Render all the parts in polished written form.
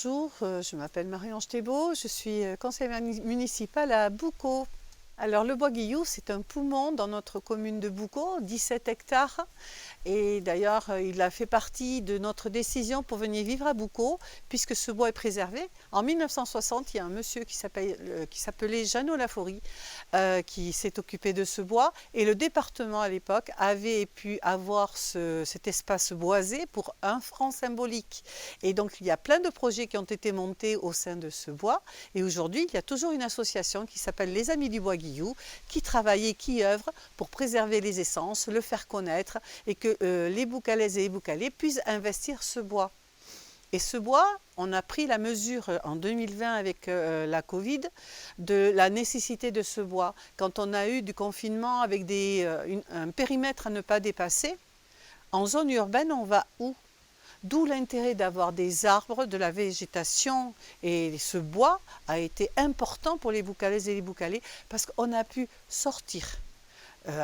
bonjour, je m'appelle Marie-Ange Thébault, je suis conseillère municipale à Boucau. Alors le bois Guillou, c'est un poumon dans notre commune de Boucau, 17 hectares. Et d'ailleurs, il a fait partie de notre décision pour venir vivre à Boucau, puisque ce bois est préservé. En 1960, il y a un monsieur qui s'appelait Jeannot Laforie, qui s'est occupé de ce bois. Et le département, à l'époque, avait pu avoir cet espace boisé pour 1 franc symbolique. Et donc, il y a plein de projets qui ont été montés au sein de ce bois. Et aujourd'hui, il y a toujours une association qui s'appelle les Amis du Bois Guillou, qui travaille et qui œuvre pour préserver les essences, le faire connaître et que les Boucalaises et les Boucalais puissent investir ce bois. Et ce bois, on a pris la mesure en 2020 avec la Covid de la nécessité de ce bois. Quand on a eu du confinement avec un périmètre à ne pas dépasser, en zone urbaine, on va où? D'où l'intérêt d'avoir des arbres, de la végétation, et ce bois a été important pour les Boucalaises et les Boucalais parce qu'on a pu sortir,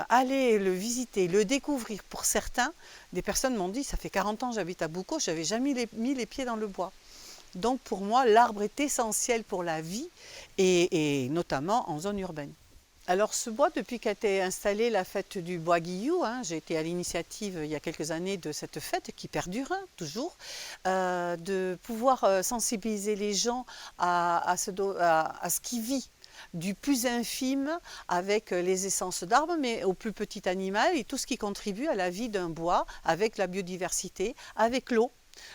aller le visiter, le découvrir. Pour certains, des personnes m'ont dit, ça fait 40 ans que j'habite à Boucau, je n'avais jamais mis les pieds dans le bois. Donc pour moi, l'arbre est essentiel pour la vie et notamment en zone urbaine. Alors ce bois, depuis qu'a été installée la fête du Bois Guillou, j'ai été à l'initiative il y a quelques années de cette fête qui perdure toujours, de pouvoir sensibiliser les gens à ce qui vit du plus infime avec les essences d'arbres, mais au plus petit animal et tout ce qui contribue à la vie d'un bois, avec la biodiversité, avec l'eau.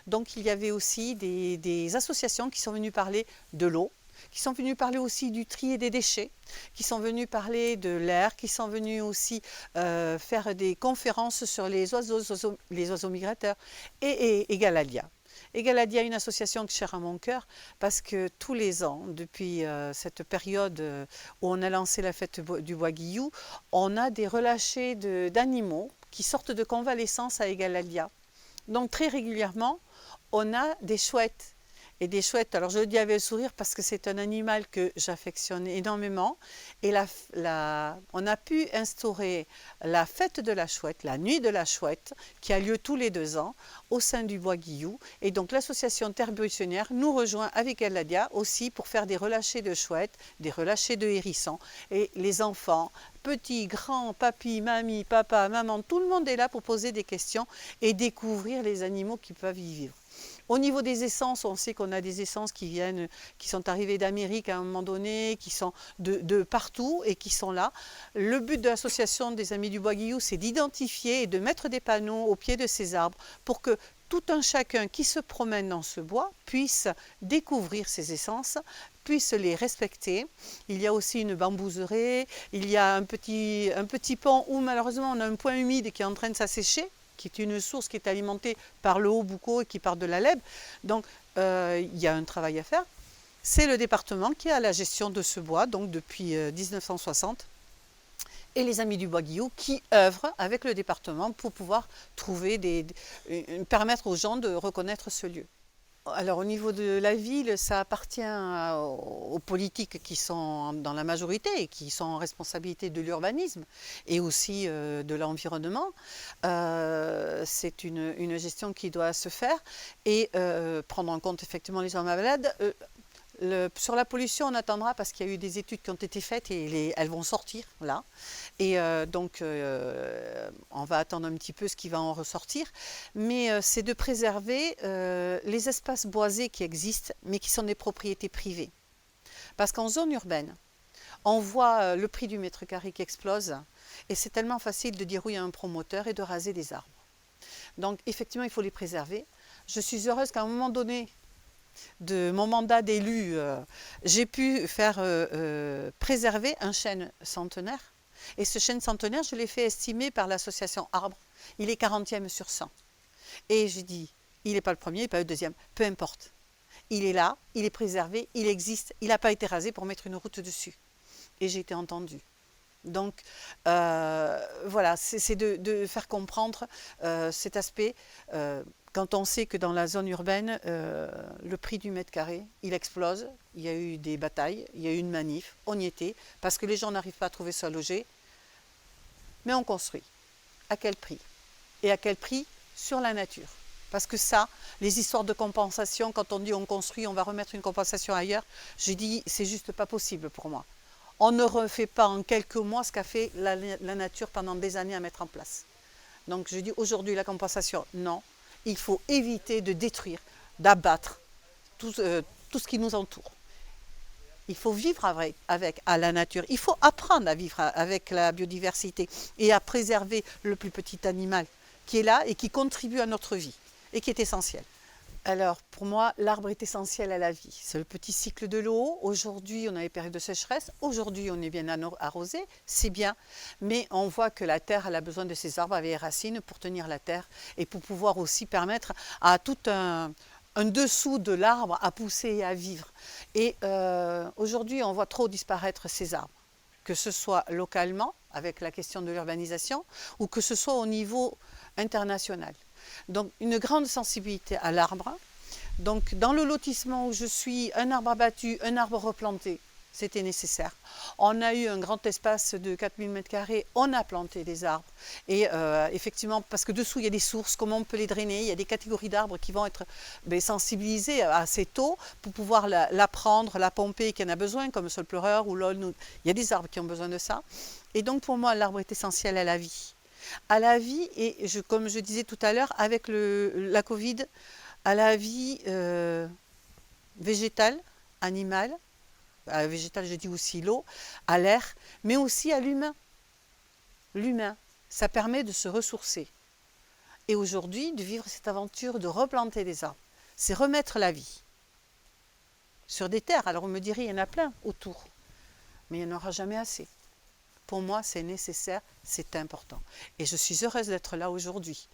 Donc il y avait aussi des associations qui sont venues parler de l'eau, qui sont venus parler aussi du tri et des déchets, qui sont venus parler de l'air, qui sont venus aussi faire des conférences sur les oiseaux migrateurs et Galadia. Et Galadia, une association qui est chère à mon cœur, parce que tous les ans, depuis cette période où on a lancé la fête du Bois Guillou, on a des relâchés d'animaux qui sortent de convalescence à Egalalia. Donc très régulièrement, on a des chouettes. Et des chouettes, alors je le dis avec le sourire parce que c'est un animal que j'affectionne énormément. Et on a pu instaurer la fête de la chouette, la nuit de la chouette, qui a lieu tous les 2 ans au sein du Bois Guillou. Et donc l'association Terre Buissonnière nous rejoint avec Eladia aussi pour faire des relâchés de chouettes, des relâchés de hérissons. Et les enfants, petits, grands, papy, mamie, papa, maman, tout le monde est là pour poser des questions et découvrir les animaux qui peuvent y vivre. Au niveau des essences, on sait qu'on a des essences qui sont arrivées d'Amérique à un moment donné, qui sont de partout et qui sont là. Le but de l'association des Amis du Bois Guillou, c'est d'identifier et de mettre des panneaux au pied de ces arbres pour que tout un chacun qui se promène dans ce bois puisse découvrir ces essences, puisse les respecter. Il y a aussi une bambouserie, il y a un petit pont où malheureusement on a un point humide qui est en train de s'assécher, qui est une source qui est alimentée par le Haut-Boucau et qui part de la Lèbe. Donc, il y a un travail à faire. C'est le département qui a la gestion de ce bois, donc depuis 1960, et les Amis du Bois Guillou qui œuvrent avec le département pour pouvoir permettre aux gens de reconnaître ce lieu. Alors au niveau de la ville, ça appartient aux politiques qui sont dans la majorité et qui sont en responsabilité de l'urbanisme et aussi de l'environnement. C'est une gestion qui doit se faire et prendre en compte effectivement les gens malades. Sur la pollution, on attendra parce qu'il y a eu des études qui ont été faites et elles vont sortir là. Et donc, on va attendre un petit peu ce qui va en ressortir. Mais c'est de préserver les espaces boisés qui existent, mais qui sont des propriétés privées. Parce qu'en zone urbaine, on voit le prix du mètre carré qui explose. Et c'est tellement facile de dire oui à un promoteur et de raser des arbres. Donc, effectivement, il faut les préserver. Je suis heureuse qu'à un moment donné, de mon mandat d'élu, j'ai pu faire préserver un chêne centenaire. Et ce chêne centenaire, je l'ai fait estimer par l'association Arbre. Il est 40e sur 100. Et j'ai dit, il n'est pas le premier, il n'est pas le deuxième, peu importe. Il est là, il est préservé, il existe, il n'a pas été rasé pour mettre une route dessus. Et j'ai été entendue. Donc voilà, c'est de faire comprendre cet aspect. Quand on sait que dans la zone urbaine, le prix du mètre carré, il explose, il y a eu des batailles, il y a eu une manif, on y était, parce que les gens n'arrivent pas à trouver ça logé, mais on construit. À quel prix? Et à quel prix? Sur la nature. Parce que ça, les histoires de compensation, quand on dit on construit, on va remettre une compensation ailleurs, je dis c'est juste pas possible pour moi. On ne refait pas en quelques mois ce qu'a fait la nature pendant des années à mettre en place. Donc je dis aujourd'hui la compensation, non. Il faut éviter de détruire, d'abattre tout ce qui nous entoure. Il faut vivre avec à la nature. Il faut apprendre à vivre avec la biodiversité et à préserver le plus petit animal qui est là et qui contribue à notre vie et qui est essentiel. Alors, pour moi, l'arbre est essentiel à la vie. C'est le petit cycle de l'eau. Aujourd'hui, on a les périodes de sécheresse. Aujourd'hui, on est bien arrosé. C'est bien. Mais on voit que la terre, elle a besoin de ces arbres avec les racines pour tenir la terre et pour pouvoir aussi permettre à tout un dessous de l'arbre à pousser et à vivre. Et aujourd'hui, on voit trop disparaître ces arbres. Que ce soit localement, avec la question de l'urbanisation, ou que ce soit au niveau international. Donc une grande sensibilité à l'arbre. Donc dans le lotissement où je suis, un arbre abattu, un arbre replanté, c'était nécessaire. On a eu un grand espace de 4000 m², on a planté des arbres. Et effectivement, parce que dessous il y a des sources, comment on peut les drainer, il y a des catégories d'arbres qui vont être sensibilisées assez tôt pour pouvoir la prendre, la pomper, qui en a besoin, comme le saule pleureur ou l'aulne. Il y a des arbres qui ont besoin de ça. Et donc pour moi, l'arbre est essentiel à la vie. À la vie, et comme je disais tout à l'heure, avec la Covid, à la vie végétale, animale, à la végétale je dis aussi l'eau, à l'air, mais aussi à l'humain. L'humain, ça permet de se ressourcer. Et aujourd'hui, de vivre cette aventure de replanter des arbres, c'est remettre la vie sur des terres. Alors on me dirait, il y en a plein autour, mais il n'y en aura jamais assez. Pour moi, c'est nécessaire, c'est important. Et je suis heureuse d'être là aujourd'hui.